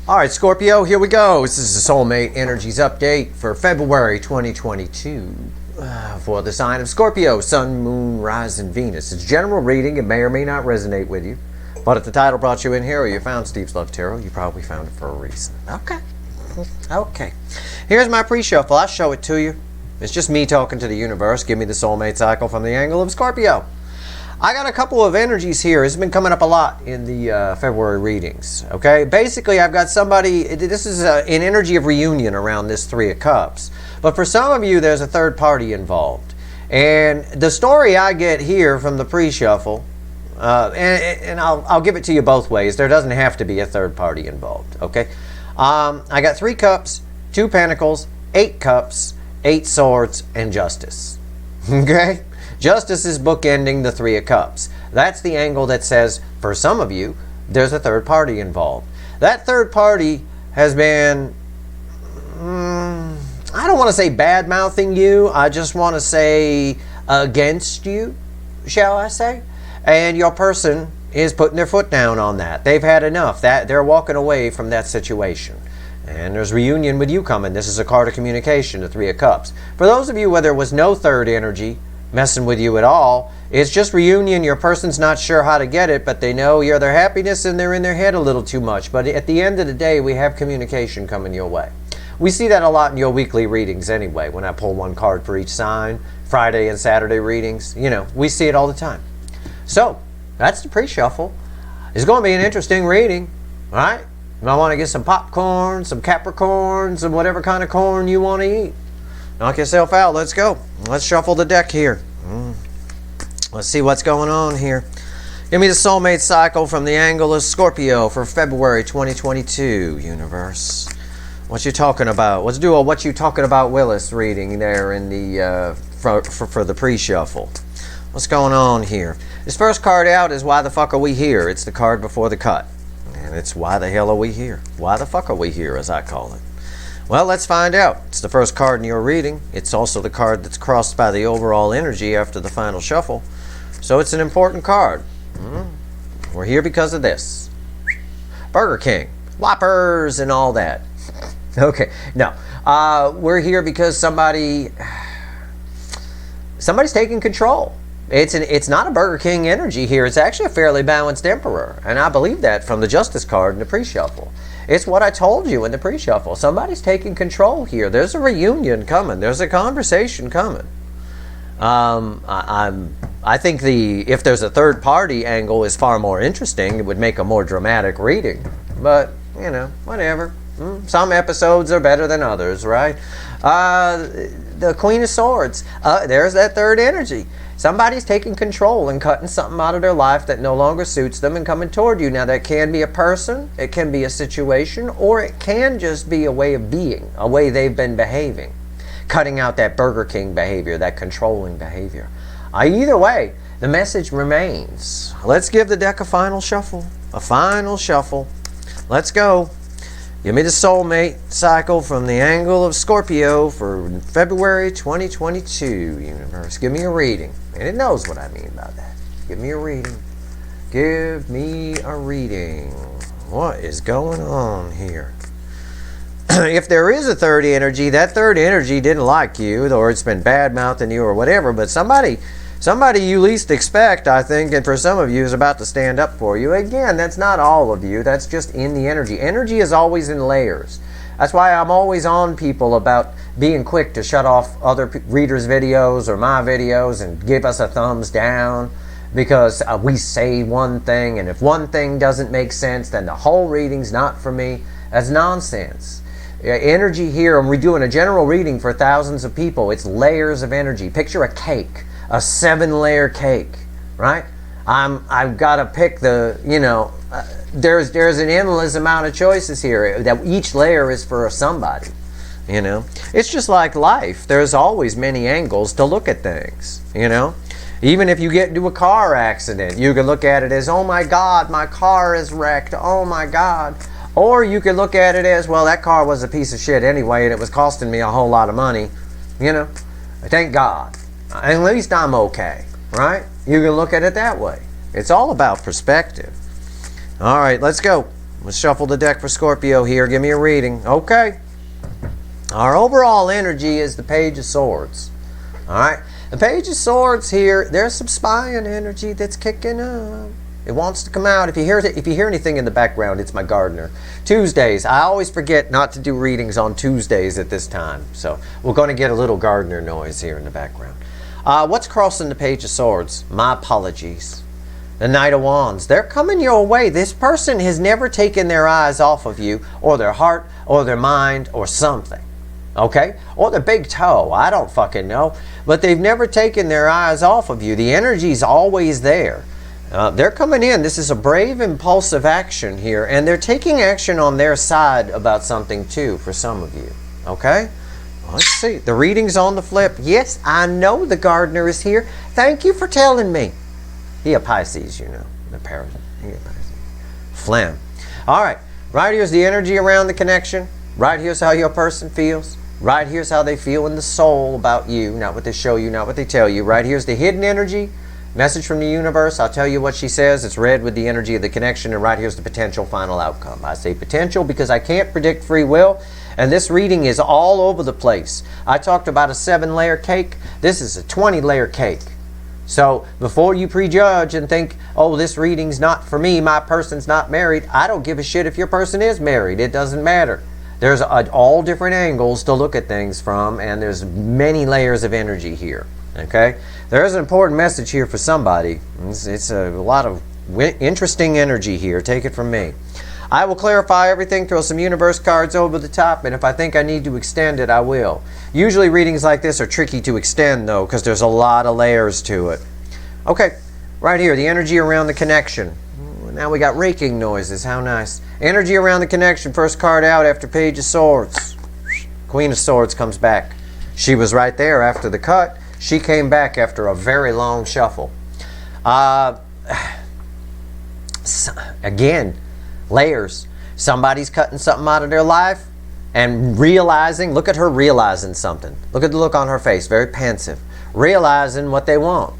All right, Scorpio, here we go. This is the Soulmate Energies update for February 2022 for the sign of Scorpio, Sun, Moon, Rising, Venus. It's general reading. It may or may not resonate with you. But if the title brought you in here or you found Steve's Love Tarot, you probably found it for a reason. Okay. Here's my pre-shuffle. I'll show it to you. It's just me talking to the universe. Give me the soulmate cycle from the angle of Scorpio. I got a couple of energies here. It's been coming up a lot in the February readings. Okay, basically I've got somebody, this is an energy of reunion around this Three of Cups. But for some of you, there's a third party involved. And the story I get here from the pre-shuffle, and I'll give it to you both ways. There doesn't have to be a third party involved. Okay, I got 3 cups, 2 pentacles, 8 cups, 8 swords, and justice. Okay? Justice is bookending the 3 of Cups. That's the angle that says, for some of you, there's a third party involved. That third party has been, I don't want to say bad-mouthing you. I just want to say against you, shall I say? And your person is putting their foot down on that. They've had enough. They're walking away from that situation. And there's reunion with you coming. This is a card of communication, the 3 of Cups. For those of you where there was no third energy messing with you at all, it's just reunion. Your person's not sure how to get it, but they know you're their happiness and they're in their head a little too much. But at the end of the day, we have communication coming your way. We see that a lot in your weekly readings anyway. When I pull 1 card for each sign, Friday and Saturday readings, you know, we see it all the time. So that's the pre-shuffle. It's going to be an interesting reading, all right? I want to get some popcorn, some Capricorn, some whatever kind of corn you want to eat. Knock yourself out. Let's go. Let's shuffle the deck here. Let's see what's going on here. Give me the soulmate cycle from the angle of Scorpio for February 2022, universe. What you talking about? Let's do a what you talking about Willis reading there in the for the pre-shuffle. What's going on here? This first card out is Why the Fuck Are We Here? It's the card before the cut. And it's Why the Hell Are We Here? Why the fuck are we here, as I call it? Well, let's find out. It's the first card in your reading. It's also the card that's crossed by the overall energy after the final shuffle. So it's an important card. We're here because of this. Burger King, Whoppers, and all that. Okay, no. We're here because somebody's taking control. It's not a Burger King energy here. It's actually a fairly balanced Emperor. And I believe that from the Justice card in the pre-shuffle. It's what I told you in the pre-shuffle. Somebody's taking control here. There's a reunion coming. There's a conversation coming. I think if there's a third party angle is far more interesting. It would make a more dramatic reading. But, you know, whatever. Some episodes are better than others, right? The Queen of Swords. There's that third energy. Somebody's taking control and cutting something out of their life that no longer suits them and coming toward you. Now, that can be a person, it can be a situation, or it can just be a way of being, a way they've been behaving. Cutting out that Burger King behavior, that controlling behavior. Either way, the message remains. Let's give the deck a final shuffle. A final shuffle. Let's go. Give me the soulmate cycle from the angle of Scorpio for February 2022, universe. Give me a reading. And it knows what I mean by that. Give me a reading. Give me a reading. What is going on here? If there is a third energy, that third energy didn't like you, or it's been bad-mouthing you or whatever, but somebody you least expect, I think, and for some of you is about to stand up for you. Again, that's not all of you. That's just in the energy. Energy is always in layers. That's why I'm always on people about being quick to shut off other readers' videos or my videos and give us a thumbs down because we say one thing, and if one thing doesn't make sense, then the whole reading's not for me. That's nonsense. Energy here, and we're doing a general reading for thousands of people. It's layers of energy. Picture a cake. A 7-layer cake, right? I've got to pick the, you know, there's an endless amount of choices here. That each layer is for somebody, you know. It's just like life. There's always many angles to look at things, you know. Even if you get into a car accident, you can look at it as, oh my God, my car is wrecked. Oh my God. Or you can look at it as, well, that car was a piece of shit anyway, and it was costing me a whole lot of money, you know. Thank God. At least I'm okay, right? You can look at it that way. It's all about perspective. All right, let's go. Let's shuffle the deck for Scorpio here. Give me a reading. Okay. Our overall energy is the Page of Swords. All right. The Page of Swords here, there's some spying energy that's kicking up. It wants to come out. If you hear anything in the background, it's my gardener. Tuesdays, I always forget not to do readings on Tuesdays at this time. So we're going to get a little gardener noise here in the background. What's crossing the Page of Swords? My apologies. The Knight of Wands. They're coming your way. This person has never taken their eyes off of you, or their heart, or their mind, or something. Okay? Or their big toe. I don't fucking know. But they've never taken their eyes off of you. The energy's always there. They're coming in. This is a brave, impulsive action here. And they're taking action on their side about something too, for some of you. Okay? Let's see. The reading's on the flip. Yes, I know the gardener is here. Thank you for telling me. He a Pisces, you know. The parrot. He a Pisces. Phlegm. All right. Right here's the energy around the connection. Right here's how your person feels. Right here's how they feel in the soul about you. Not what they show you, not what they tell you. Right here's the hidden energy. Message from the universe. I'll tell you what she says. It's red with the energy of the connection. And right here's the potential final outcome. I say potential because I can't predict free will. And this reading is all over the place. I talked about a 7-layer cake. This is a 20-layer cake. So before you prejudge and think, oh, this reading's not for me, my person's not married, I don't give a shit if your person is married. It doesn't matter. There's all different angles to look at things from, and there's many layers of energy here. Okay? There's an important message here for somebody. It's a lot of interesting energy here. Take it from me. I will clarify everything, throw some universe cards over the top, and if I think I need to extend it, I will. Usually readings like this are tricky to extend, though, because there's a lot of layers to it. Okay, right here, the energy around the connection. Now we got raking noises. How nice. Energy around the connection. First card out after Page of Swords. Queen of Swords comes back. She was right there after the cut. She came back after a very long shuffle. Again, layers. Somebody's cutting something out of their life and realizing, look at her realizing something. Look at the look on her face, very pensive. Realizing what they want.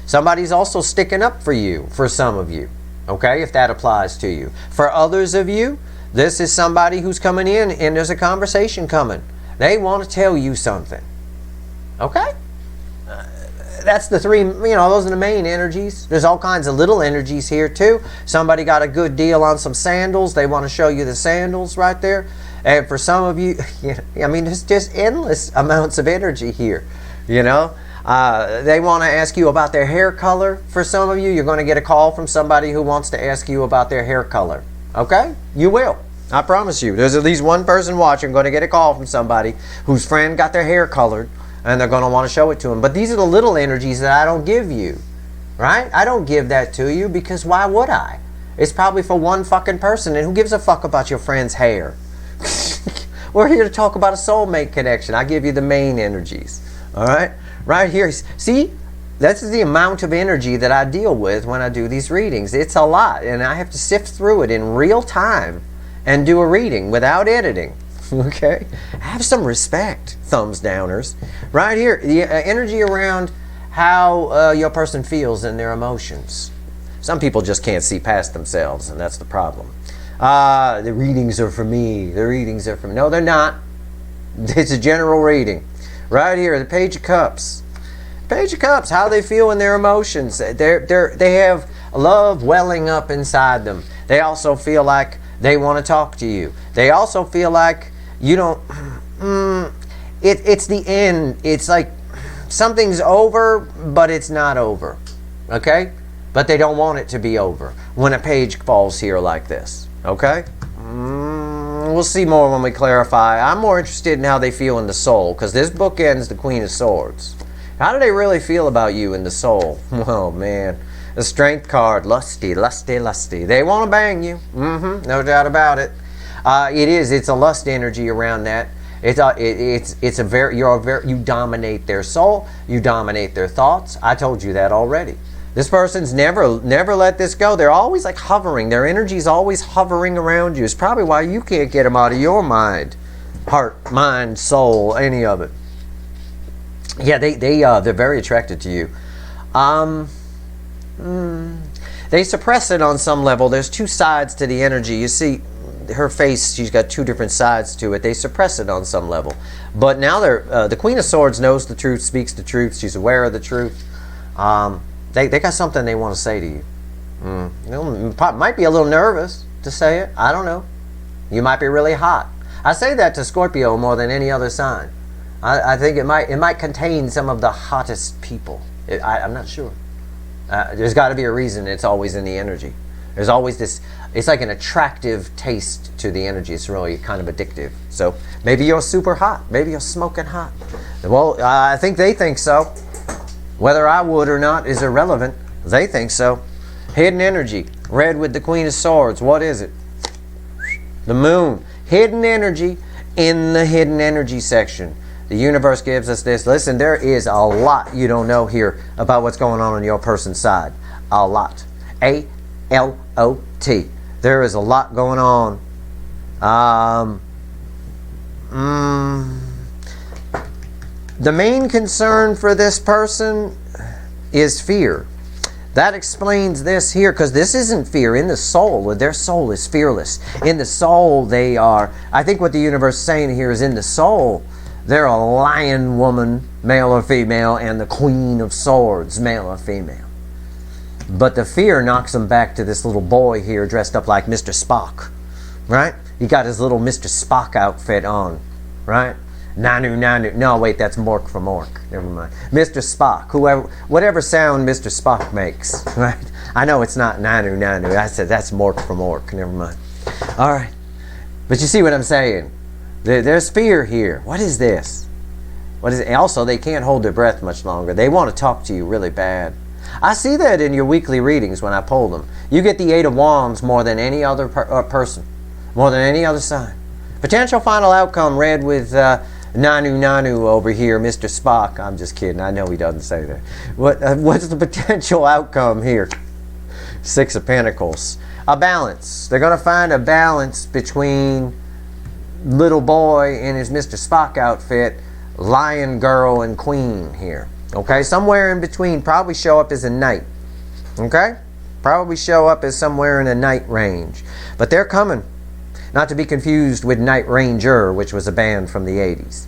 Somebody's also sticking up for you, for some of you. Okay, if that applies to you. For others of you, this is somebody who's coming in and there's a conversation coming. They want to tell you something. Okay? That's the three, those are the main energies. There's all kinds of little energies here too. Somebody got a good deal on some sandals. They want to show you the sandals right there. And for some of you, there's just endless amounts of energy here. They want to ask you about their hair color. For some of you, you're going to get a call from somebody who wants to ask you about their hair color. Okay? You will. I promise you. There's at least one person watching going to get a call from somebody whose friend got their hair colored. And they're going to want to show it to him. But these are the little energies that I don't give you. Right? I don't give that to you because why would I? It's probably for one fucking person. And who gives a fuck about your friend's hair? We're here to talk about a soulmate connection. I give you the main energies. Alright? Right here. See? That's the amount of energy that I deal with when I do these readings. It's a lot. And I have to sift through it in real time and do a reading without editing. Okay? Have some respect, thumbs downers. Right here, the energy around how your person feels and their emotions. Some people just can't see past themselves, and that's the problem. The readings are for me. The readings are for me. No, they're not. It's a general reading. Right here, the Page of Cups. Page of Cups, how they feel in their emotions. They have love welling up inside them. They also feel like they want to talk to you. They also feel like you don't, it's the end. It's like something's over, but it's not over. Okay? But they don't want it to be over when a page falls here like this. Okay? We'll see more when we clarify. I'm more interested in how they feel in the soul, because this book ends the Queen of Swords. How do they really feel about you in the soul? Oh, man. The Strength card. Lusty, lusty, lusty. They want to bang you. No doubt about it. It's a lust energy around that. You dominate their soul, you dominate their thoughts. I told you that already. This person's never let this go. They're always like hovering. Their energy's always hovering around you. It's probably why you can't get them out of your mind, heart, mind, soul, any of it. Yeah, they're very attracted to you. They suppress it on some level. There's two sides to the energy. You see, her face, she's got two different sides to it. They suppress it on some level. But now the Queen of Swords knows the truth, speaks the truth. She's aware of the truth. They got something they want to say to you. You know, might be a little nervous to say it. I don't know. You might be really hot. I say that to Scorpio more than any other sign. I think it might contain some of the hottest people. I'm not sure. There's got to be a reason it's always in the energy. There's always this, it's like an attractive taste to the energy. It's really kind of addictive. So maybe you're super hot. Maybe you're smoking hot. Well, I think they think so. Whether I would or not is irrelevant. They think so. Hidden energy. Red with the Queen of Swords. What is it? The moon. Hidden energy in the hidden energy section. The universe gives us this. Listen, there is a lot you don't know here about what's going on your person's side. A lot. A-L-O-T. There is a lot going on. The main concern for this person is fear. That explains this here, because this isn't fear. In the soul, their soul is fearless. In the soul, they are, I think what the universe is saying here is in the soul, they're a lion woman, male or female, and the Queen of Swords, male or female. But the fear knocks them back to this little boy here dressed up like Mr. Spock, right? He got his little Mr. Spock outfit on, right? Nanu, nanu. No, wait, that's Mork from Ork. Never mind. Mr. Spock, whatever sound Mr. Spock makes, right? I know it's not nanu, nanu. I said that's Mork from Ork. Never mind. All right. But you see what I'm saying? There's fear here. What is this? What is it? Also, they can't hold their breath much longer. They want to talk to you really bad. I see that in your weekly readings when I pull them. You get the Eight of Wands more than any other person, more than any other sign. Potential final outcome, red with Nanu Nanu over here, Mr. Spock. I'm just kidding. I know he doesn't say that. What's the potential outcome here? Six of Pentacles. A balance. They're going to find a balance between little boy in his Mr. Spock outfit, lion girl and queen here. Okay, somewhere in between. Probably show up as a knight. Okay? Probably show up as somewhere in a knight range. But they're coming. Not to be confused with Night Ranger, which was a band from the 80s.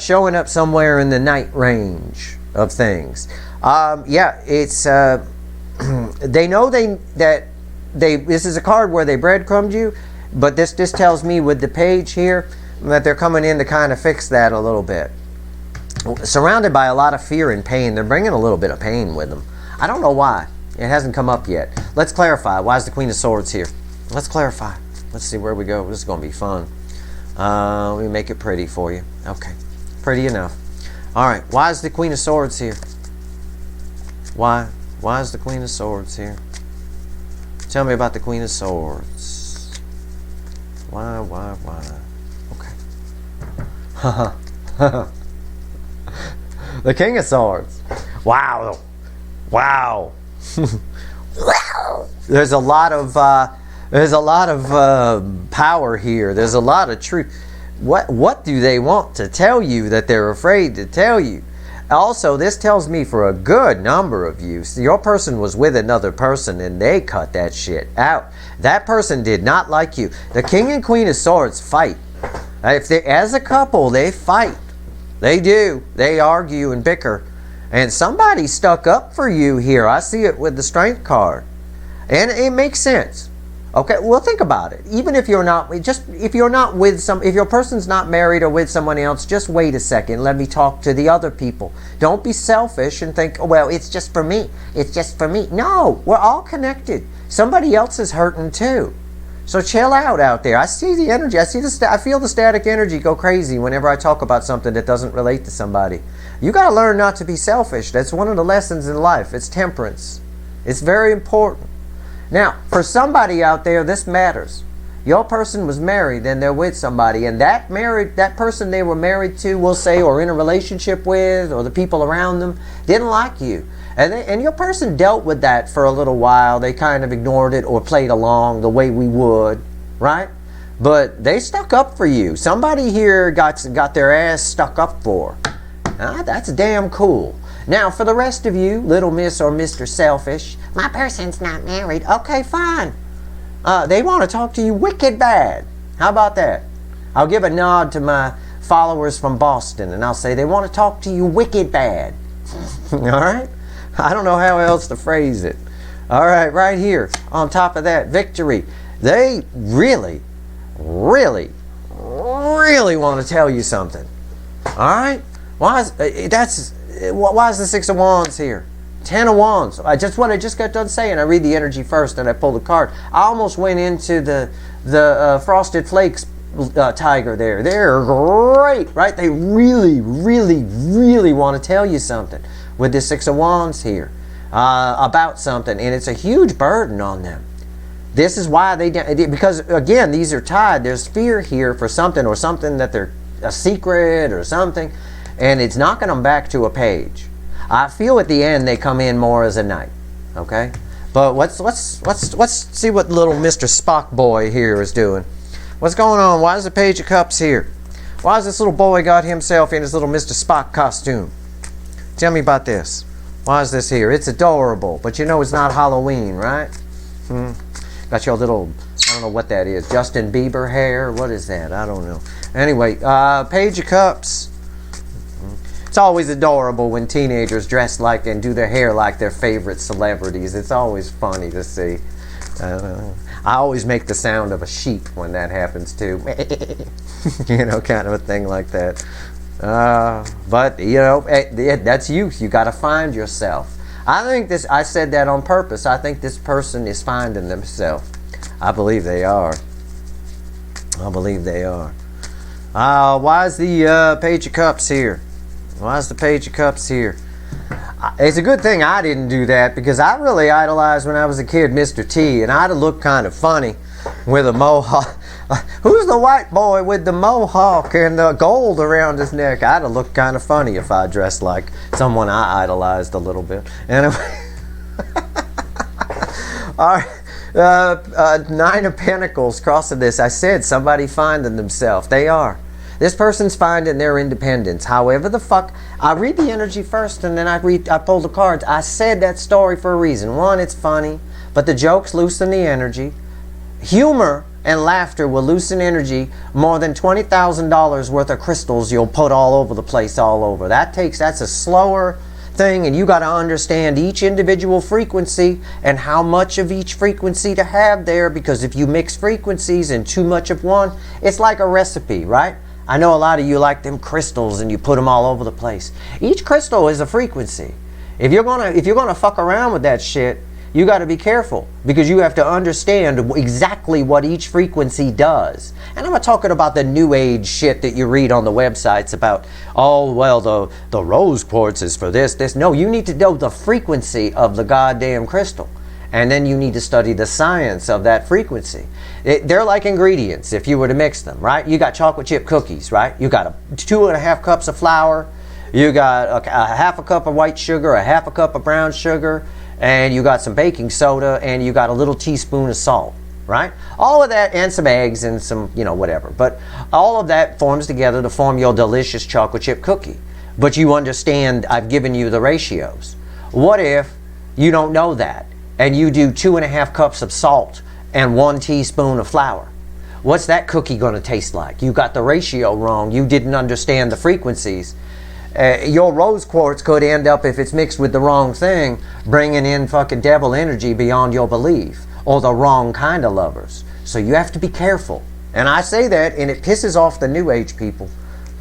Showing up somewhere in the night range of things. Yeah, it's... they know this is a card where they breadcrumbed you, but this tells me with the page here that they're coming in to kind of fix that a little bit. Surrounded by a lot of fear and pain. They're bringing a little bit of pain with them. I don't know why. It hasn't come up yet. Let's clarify. Why is the Queen of Swords here? Let's clarify. Let's see where we go. This is going to be fun. Let me make it pretty for you. Okay. Pretty enough. All right. Why is the Queen of Swords here? Why? Why is the Queen of Swords here? Tell me about the Queen of Swords. Why? Okay. The King of Swords. Wow. Wow. There's a lot of power here. There's a lot of truth. What do they want to tell you that they're afraid to tell you? Also, this tells me for a good number of you, your person was with another person and they cut that shit out. That person did not like you. The King and Queen of Swords fight. If they, as a couple, they fight. They do. They argue and bicker. And somebody stuck up for you here. I see it with the Strength card. And it makes sense. Okay, well, think about it. Even if you're not, if your person's not married or with someone else, just wait a second. Let me talk to the other people. Don't be selfish and think, oh, well, it's just for me. It's just for me. No, we're all connected. Somebody else is hurting too. So chill out there. I see the energy. I feel the static energy go crazy whenever I talk about something that doesn't relate to somebody. You got to learn not to be selfish. That's one of the lessons in life. It's temperance. It's very important. Now, for somebody out there, this matters. Your person was married and they're with somebody, and that person they were married to, we'll say, or in a relationship with, or the people around them, didn't like you. And your person dealt with that for a little while. They kind of ignored it or played along the way we would, right? But they stuck up for you. Somebody here got their ass stuck up for. That's damn cool. Now, for the rest of you, Little Miss or Mr. Selfish, my person's not married. Okay, fine. They want to talk to you wicked bad. How about that? I'll give a nod to my followers from Boston, and I'll say they want to talk to you wicked bad. All right? I don't know how else to phrase it. All right, right here, on top of that, victory. They really, really, really want to tell you something. All right? Why is the Six of Wands here? 10 of Wands. What I just got done saying. I read the energy first, and I pull the card. I almost went into the Frosted Flakes tiger there. They're great, right? They really, really, really want to tell you something with this Six of Wands here about something, and it's a huge burden on them. This is why because again, these are tied. There's fear here for something, or something that they're a secret or something, and it's knocking them back to a page. I feel at the end they come in more as a knight. Okay, but let's see what little Mr. Spock boy here is doing. What's going on? Why is the Page of Cups here? Why has this little boy got himself in his little Mr. Spock costume? Tell me about this. Why is this here? It's adorable, but you know it's not Halloween, right? Got your little, I don't know what that is, Justin Bieber hair? What is that? I don't know. Anyway, Page of Cups. It's always adorable when teenagers dress like and do their hair like their favorite celebrities. It's always funny to see. I always make the sound of a sheep when that happens too. You know, kind of a thing like that. But, you know, that's youth. You got to find yourself. I said that on purpose. I think this person is finding themselves. I believe they are. I believe they are. Why is the Page of Cups here? Why is the Page of Cups here? It's a good thing I didn't do that, because I really idolized when I was a kid Mr. T, and I'd have looked kind of funny with a mohawk. Who's the white boy with the mohawk and the gold around his neck? I'd have looked kind of funny if I dressed like someone I idolized a little bit. Anyway. All right. Nine of Pentacles crossing this. I said somebody finding themselves. They are. This person's finding their independence. However the fuck, I read the energy first, and then I pull the cards. I said that story for a reason. One, it's funny, but the jokes loosen the energy. Humor and laughter will loosen energy more than $20,000 worth of crystals you'll put all over the place, all over. That's a slower thing, and you got to understand each individual frequency and how much of each frequency to have there, because if you mix frequencies and too much of one, it's like a recipe, right? I know a lot of you like them crystals and you put them all over the place. Each crystal is a frequency. If you're gonna fuck around with that shit, you got to be careful, because you have to understand exactly what each frequency does. And I'm not talking about the new age shit that you read on the websites about, oh, well, the rose quartz is for this. No, you need to know the frequency of the goddamn crystal. And then you need to study the science of that frequency. They're like ingredients if you were to mix them, right? You got chocolate chip cookies, right? You got 2.5 cups of flour. You got a half a cup of white sugar, a half a cup of brown sugar, and you got some baking soda, and you got a little teaspoon of salt, right? All of that, and some eggs and some, whatever. But all of that forms together to form your delicious chocolate chip cookie. But you understand I've given you the ratios. What if you don't know that, and you do 2.5 cups of salt and 1 teaspoon of flour? What's that cookie going to taste like? You got the ratio wrong. You didn't understand the frequencies. Your rose quartz could end up, if it's mixed with the wrong thing, bringing in fucking devil energy beyond your belief, or the wrong kind of lovers. So you have to be careful. And I say that, and it pisses off the new age people.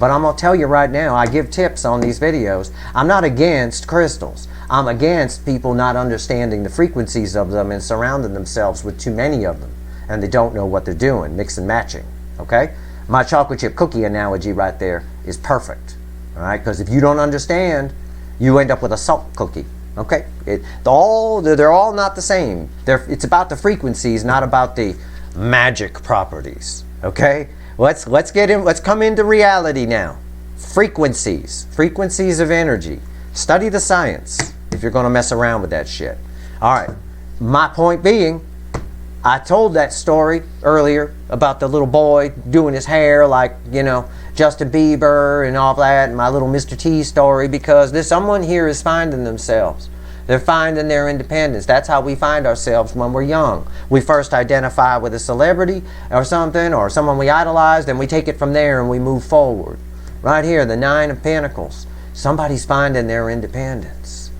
But I'm going to tell you right now, I give tips on these videos. I'm not against crystals. I'm against people not understanding the frequencies of them and surrounding themselves with too many of them. And they don't know what they're doing, mix and matching. Okay? My chocolate chip cookie analogy right there is perfect. All right? Because if you don't understand, you end up with a salt cookie. Okay? They're all not the same. It's about the frequencies, not about the magic properties. Okay? Let's come into reality now. Frequencies of energy. Study the science if you're going to mess around with that shit. All right. My point being, I told that story earlier about the little boy doing his hair like, Justin Bieber and all that, and my little Mr. T story, because someone here is finding themselves. They're finding their independence. That's how we find ourselves when we're young. We first identify with a celebrity or something, or someone we idolize, then we take it from there and we move forward. Right here, the Nine of Pentacles. Somebody's finding their independence.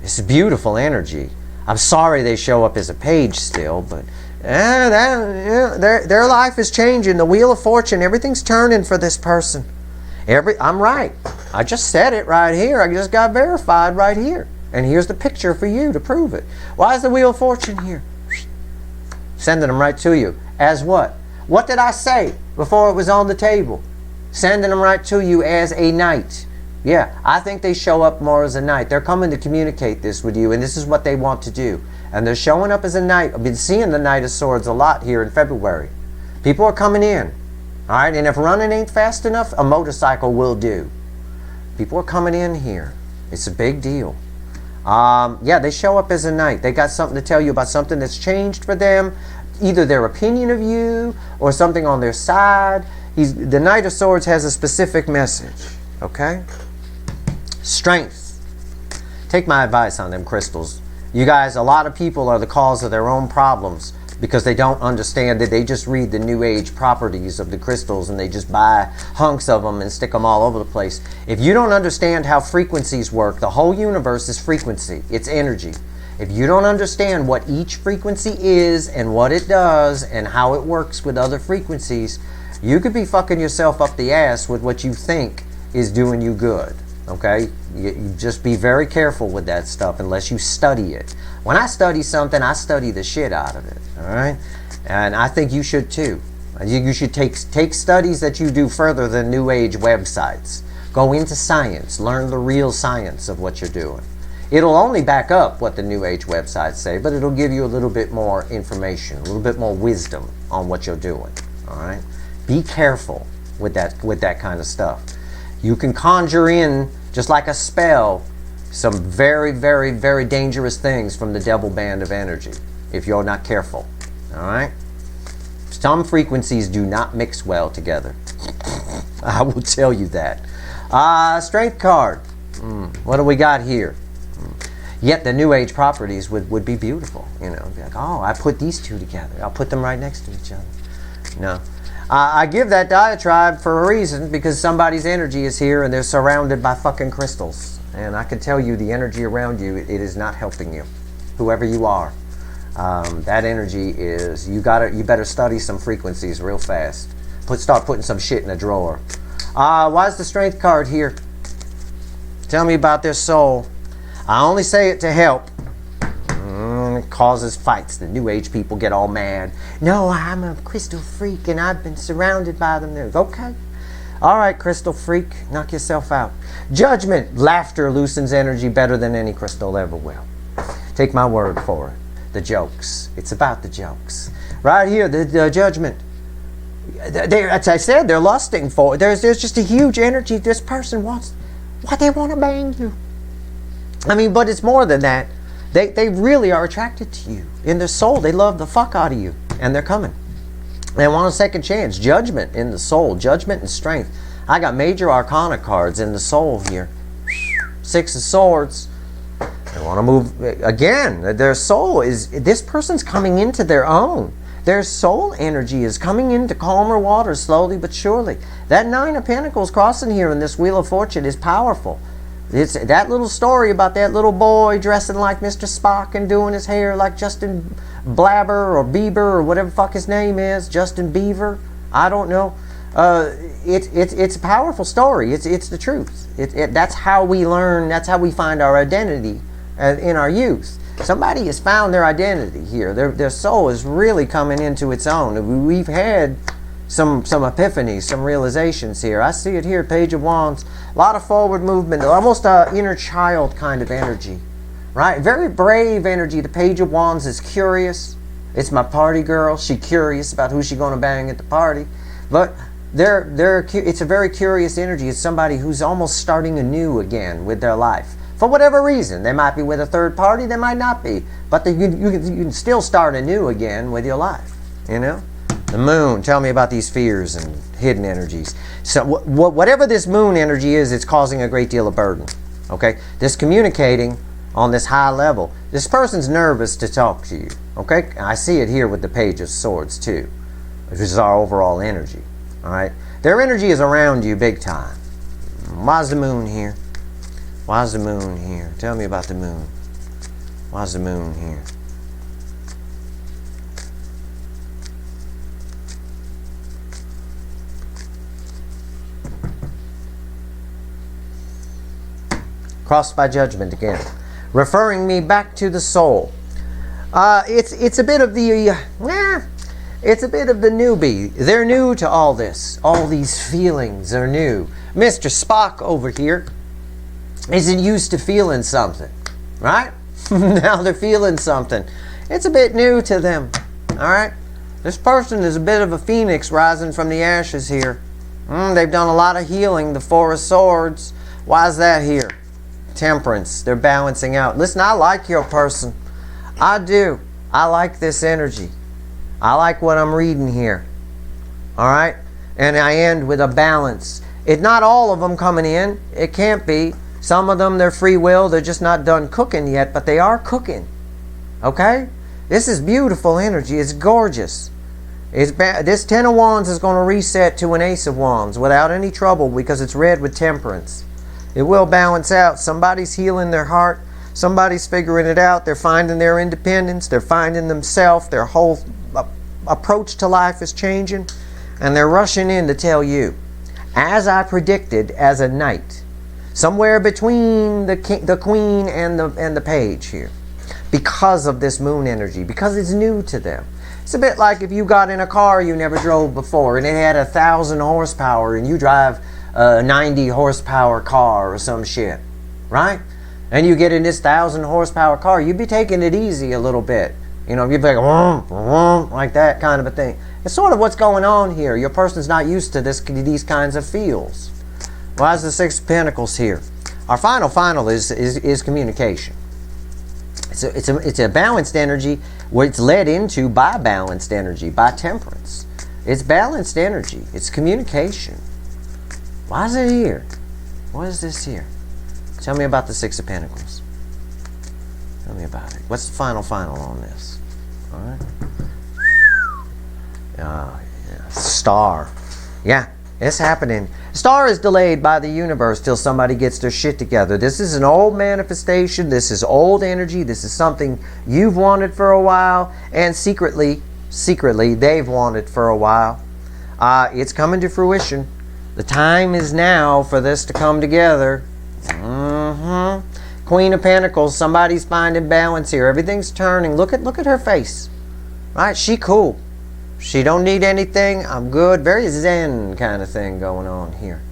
It's a beautiful energy. I'm sorry they show up as a page still, but their life is changing. The Wheel of Fortune, everything's turning for this person. I'm right. I just said it right here. I just got verified right here. And here's the picture for you to prove it. Why is the Wheel of Fortune here? Sending them right to you. As what? What did I say before it was on the table? Sending them right to you as a knight. Yeah, I think they show up more as a knight. They're coming to communicate this with you, and this is what they want to do. And they're showing up as a knight. I've been seeing the Knight of Swords a lot here in February. People are coming in. All right, and if running ain't fast enough, a motorcycle will do. People are coming in here. It's a big deal. Yeah, they show up as a knight. They got something to tell you about something that's changed for them, either their opinion of you or something on their side. The Knight of Swords has a specific message, okay? Strength. Take my advice on them crystals. You guys, a lot of people are the cause of their own problems because they don't understand that. They just read the New Age properties of the crystals and they just buy hunks of them and stick them all over the place. If you don't understand how frequencies work, the whole universe is frequency. It's energy. If you don't understand what each frequency is and what it does and how it works with other frequencies, you could be fucking yourself up the ass with what you think is doing you good. Okay? You just be very careful with that stuff unless you study it. When I study something, I study the shit out of it. Alright? And I think you should too. You should take studies that you do further than New Age websites. Go into science. Learn the real science of what you're doing. It'll only back up what the New Age websites say, but it'll give you a little bit more information, a little bit more wisdom on what you're doing. Alright? Be careful with that kind of stuff. You can conjure in, just like a spell, some very, very, very dangerous things from the devil band of energy if you're not careful. Alright? Some frequencies do not mix well together. I will tell you that. Strength card. What do we got here? Yet the New Age properties would be beautiful. You know, be like, oh, I put these two together. I'll put them right next to each other. No. I give that diatribe for a reason, because somebody's energy is here and they're surrounded by fucking crystals. And I can tell you the energy around you, it is not helping you. Whoever you are. That energy is, you better study some frequencies real fast. Start putting some shit in a drawer. Why is the Strength card here? Tell me about their soul. I only say it to help. It causes fights. The New Age people get all mad. No, I'm a crystal freak and I've been surrounded by them. Okay. All right, crystal freak. Knock yourself out. Judgment. Laughter loosens energy better than any crystal ever will. Take my word for it. The jokes. It's about the jokes. Right here, the judgment. As I said, they're lusting for it. There's just a huge energy. This person wants, they want to bang you. I mean, but it's more than that. They really are attracted to you. In their soul, they love the fuck out of you. And they're coming. They want a second chance. Judgment in the soul. Judgment and strength. I got major arcana cards in the soul here. Six of Swords. They want to move. Again, their soul is... This person's coming into their own. Their soul energy is coming into calmer waters slowly but surely. That Nine of Pentacles crossing here in this Wheel of Fortune is powerful. It's that little story about that little boy dressing like Mr. Spock and doing his hair like Justin Blabber or Bieber or whatever the fuck his name is. Justin Beaver. I don't know. It's a powerful story. It's the truth. That's how we learn. That's how we find our identity in our youth. Somebody has found their identity here. Their soul is really coming into its own. We've had some epiphanies, some realizations here. I see it here, Page of Wands. A lot of forward movement, almost an inner child kind of energy. Right? Very brave energy. The Page of Wands is curious. It's my party girl. She's curious about who she's going to bang at the party. But it's a very curious energy. It's somebody who's almost starting anew again with their life. For whatever reason. They might be with a third party. They might not be. But you can still start anew again with your life. You know? The moon. Tell me about these fears and hidden energies. So whatever this moon energy is, it's causing a great deal of burden. Okay? This communicating on this high level. This person's nervous to talk to you, okay? I see it here with the Page of Swords too, which is our overall energy, all right? Their energy is around you big time. Why's the moon here? Why's the moon here? Tell me about the moon. Why's the moon here? Crossed by judgment again, referring me back to the soul. It's a bit of the it's a bit of the newbie. They're new to all this. All these feelings are new. Mr. Spock over here isn't used to feeling something, right? Now they're feeling something. It's a bit new to them, all right? This person is a bit of a phoenix rising from the ashes here. They've done a lot of healing. The Four of Swords. Why is that here? Temperance. They're balancing out. Listen, I like your person. I do. I like this energy. I like what I'm reading here. All right? And I end with a balance. It's not all of them coming in. It can't be. Some of them, they're free will. They're just not done cooking yet, but they are cooking. Okay? This is beautiful energy. It's gorgeous. This Ten of Wands is going to reset to an Ace of Wands without any trouble because it's red with temperance. It will balance out. Somebody's healing their heart. Somebody's figuring it out. They're finding their independence. They're finding themselves. Their whole approach to life is changing. And they're rushing in to tell you. As I predicted as a knight. Somewhere between the queen and the page here. Because of this moon energy. Because it's new to them. It's a bit like if you got in a car you never drove before. And it had 1,000 horsepower. And you drive a 90 horsepower car or some shit, right? And you get in this 1,000 horsepower car, you'd be taking it easy a little bit. You know, you'd be like, like that kind of a thing. It's sort of what's going on here. Your person's not used to these kinds of feels. Why is the Six of Pentacles here? Our final is communication. It's a balanced energy where it's led into by balanced energy, by temperance. It's balanced energy. It's communication. Why is it here? What is this here? Tell me about the Six of Pentacles. Tell me about it. What's the final on this? All right. Yeah. Star. Yeah, it's happening. Star is delayed by the universe till somebody gets their shit together. This is an old manifestation. This is old energy. This is something you've wanted for a while. And secretly, they've wanted for a while. It's coming to fruition. The time is now for this to come together. Queen of Pentacles. Somebody's finding balance here. Everything's turning. Look at her face. Right? She cool. She don't need anything. I'm good. Very zen kind of thing going on here.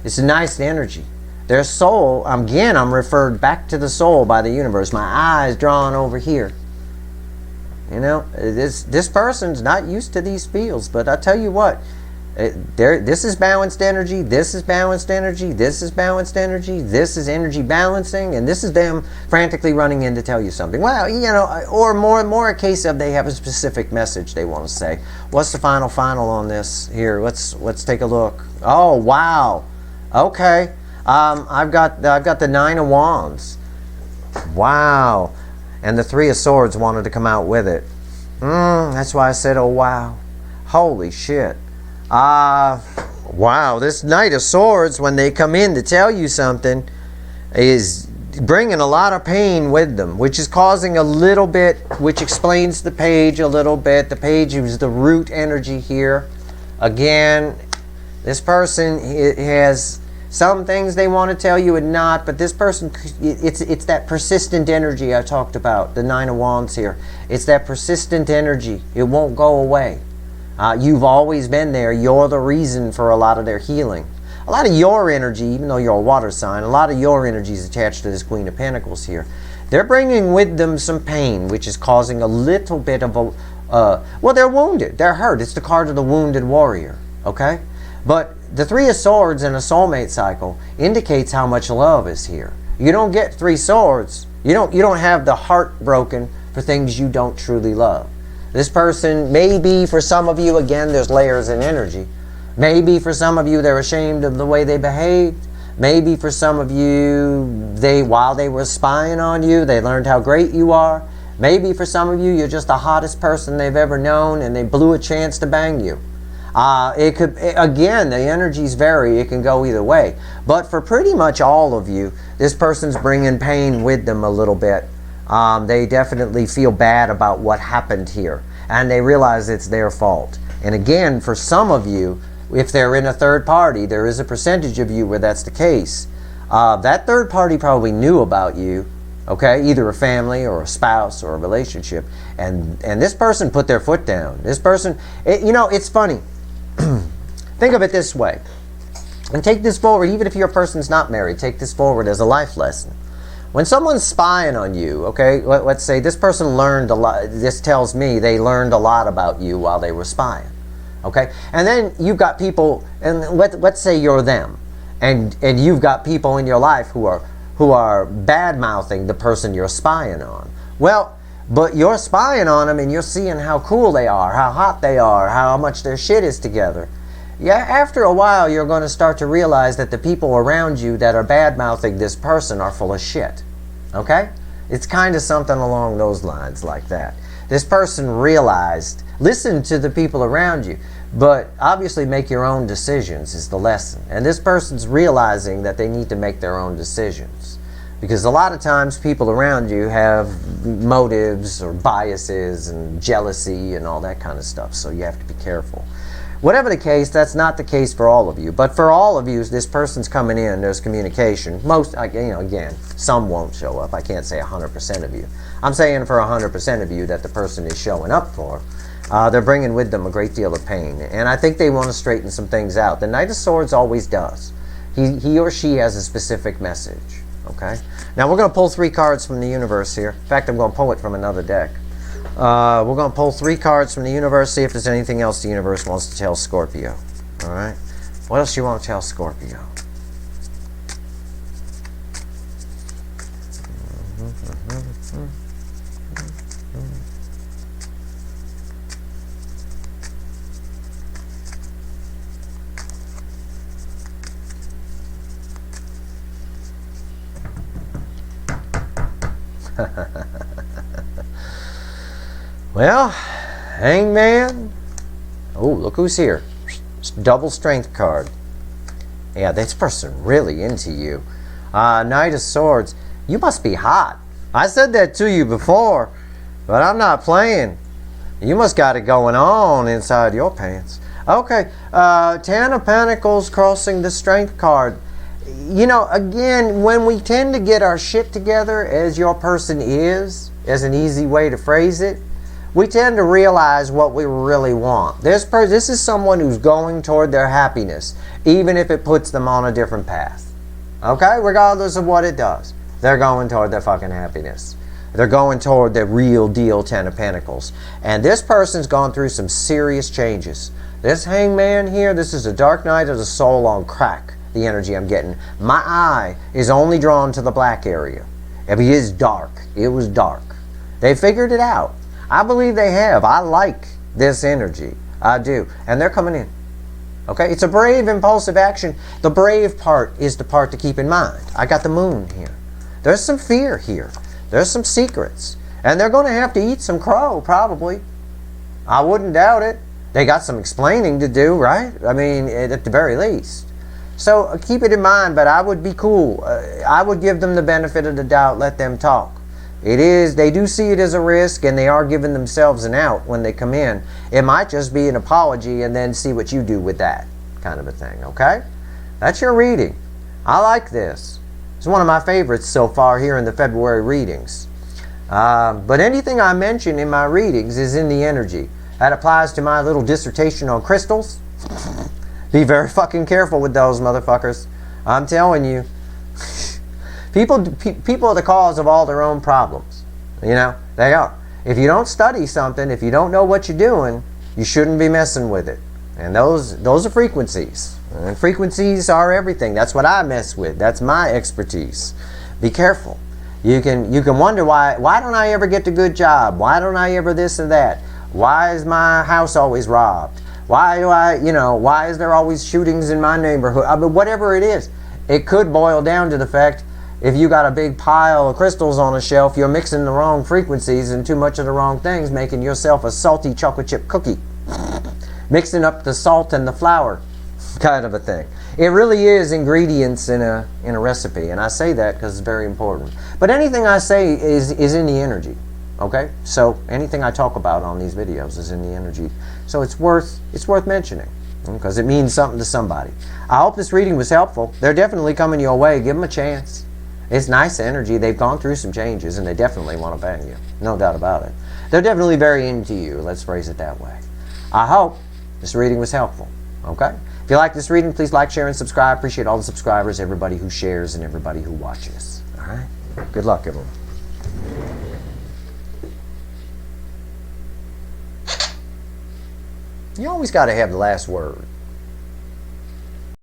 It's a nice energy. Their soul, again, I'm referred back to the soul by the universe. My eyes drawn over here. You know, this person's not used to these feels, but I tell you what, this is balanced energy, this is balanced energy, this is balanced energy, this is energy balancing, and this is them frantically running in to tell you something. Well, you know, or more a case of they have a specific message they want to say. What's the final on this here? Let's take a look. Oh, wow. Okay. I've got the Nine of Wands. Wow. And the Three of Swords wanted to come out with it. That's why I said, oh, wow. Holy shit. Wow, this Knight of Swords, when they come in to tell you something, is bringing a lot of pain with them, which is causing a little bit, which explains the Page a little bit. The Page is the root energy here. Again, this person has some things they want to tell you and not, but this person, it's that persistent energy I talked about, the Nine of Wands here. It's that persistent energy. It won't go away. You've always been there. You're the reason for a lot of their healing. A lot of your energy, even though you're a water sign, a lot of your energy is attached to this Queen of Pentacles here. They're bringing with them some pain, which is causing a little bit of a... well, they're wounded. They're hurt. It's the card of the wounded warrior. Okay? But the Three of Swords in a soulmate cycle indicates how much love is here. You don't get Three Swords. You don't have the heart broken for things you don't truly love. This person, maybe for some of you, again, there's layers in energy. Maybe for some of you, they're ashamed of the way they behaved. Maybe for some of you, while they were spying on you, they learned how great you are. Maybe for some of you, you're just the hottest person they've ever known and they blew a chance to bang you. It could, again, the energies vary. It can go either way. But for pretty much all of you, this person's bringing pain with them a little bit. They definitely feel bad about what happened here. And they realize it's their fault. And again, for some of you, if they're in a third party, there is a percentage of you where that's the case. That third party probably knew about you, okay? Either a family or a spouse or a relationship. And this person put their foot down. This person, you know, it's funny. Think of it this way. And take this forward, even if your person's not married, take this forward as a life lesson. When someone's spying on you, okay, let's say this person learned a lot, this tells me they learned a lot about you while they were spying, okay? And then you've got people, and let's say you're them, and you've got people in your life who are bad-mouthing the person you're spying on. Well, but you're spying on them and you're seeing how cool they are, how hot they are, how much their shit is together. Yeah, after a while, you're going to start to realize that the people around you that are bad-mouthing this person are full of shit. Okay? It's kind of something along those lines like that. This person realized, listen to the people around you, but obviously make your own decisions is the lesson. And this person's realizing that they need to make their own decisions. Because a lot of times people around you have motives or biases and jealousy and all that kind of stuff. So you have to be careful. Whatever the case, that's not the case for all of you. But for all of you, this person's coming in, there's communication. Most, you know, again, some won't show up. I can't say 100% of you. I'm saying for 100% of you that the person is showing up for. They're bringing with them a great deal of pain. And I think they want to straighten some things out. The Knight of Swords always does. He or she has a specific message. Okay? Now we're going to pull 3 cards from the universe here. In fact, I'm going to pull it from another deck. We're going to pull 3 cards from the universe, see if there's anything else the universe wants to tell Scorpio. All right? What else do you want to tell Scorpio? Well, Hangman. Oh, look who's here. Double strength card. Yeah, this person really into you. Knight of Swords. You must be hot. I said that to you before, but I'm not playing. You must got it going on inside your pants. Okay, 10 of Pentacles crossing the strength card. You know, again, when we tend to get our shit together, as your person is, as an easy way to phrase it, we tend to realize what we really want. This is someone who's going toward their happiness, even if it puts them on a different path. Okay? Regardless of what it does. They're going toward their fucking happiness. They're going toward the real deal 10 of Pentacles. And this person's gone through some serious changes. This Hangman here, this is a dark night of the soul on crack, the energy I'm getting. My eye is only drawn to the black area. If he is dark, it was dark. They figured it out. I believe they have. I like this energy. I do. And they're coming in. Okay? It's a brave, impulsive action. The brave part is the part to keep in mind. I got the moon here. There's some fear here. There's some secrets. And they're going to have to eat some crow, probably. I wouldn't doubt it. They got some explaining to do, right? I mean, at the very least. So keep it in mind, but I would be cool. I would give them the benefit of the doubt. Let them talk. They do see it as a risk, and they are giving themselves an out when they come in. It might just be an apology and then see what you do with that kind of a thing, okay? That's your reading. I like this. It's one of my favorites so far here in the February readings. But anything I mention in my readings is in the energy. That applies to my little dissertation on crystals. Be very fucking careful with those motherfuckers. I'm telling you. People are the cause of all their own problems. You know, they are. If you don't study something, if you don't know what you're doing, you shouldn't be messing with it. And those are frequencies. And frequencies are everything. That's what I mess with. That's my expertise. Be careful. You can wonder why don't I ever get a good job? Why don't I ever this or that? Why is my house always robbed? Why is there always shootings in my neighborhood? I mean, whatever it is. it could boil down to the fact if you got a big pile of crystals on a shelf, you're mixing the wrong frequencies and too much of the wrong things, making yourself a salty chocolate chip cookie. Mixing up the salt and the flour kind of a thing. It really is ingredients in a recipe, and I say that because it's very important. But anything I say is in the energy, okay? So anything I talk about on these videos is in the energy. So it's worth mentioning because it means something to somebody. I hope this reading was helpful. They're definitely coming your way. Give them a chance. It's nice energy. They've gone through some changes, and they definitely want to bang you. No doubt about it. They're definitely very into you. Let's phrase it that way. I hope this reading was helpful. Okay? If you like this reading, please like, share, and subscribe. Appreciate all the subscribers, everybody who shares, and everybody who watches. All right? Good luck, everyone. You always got to have the last word.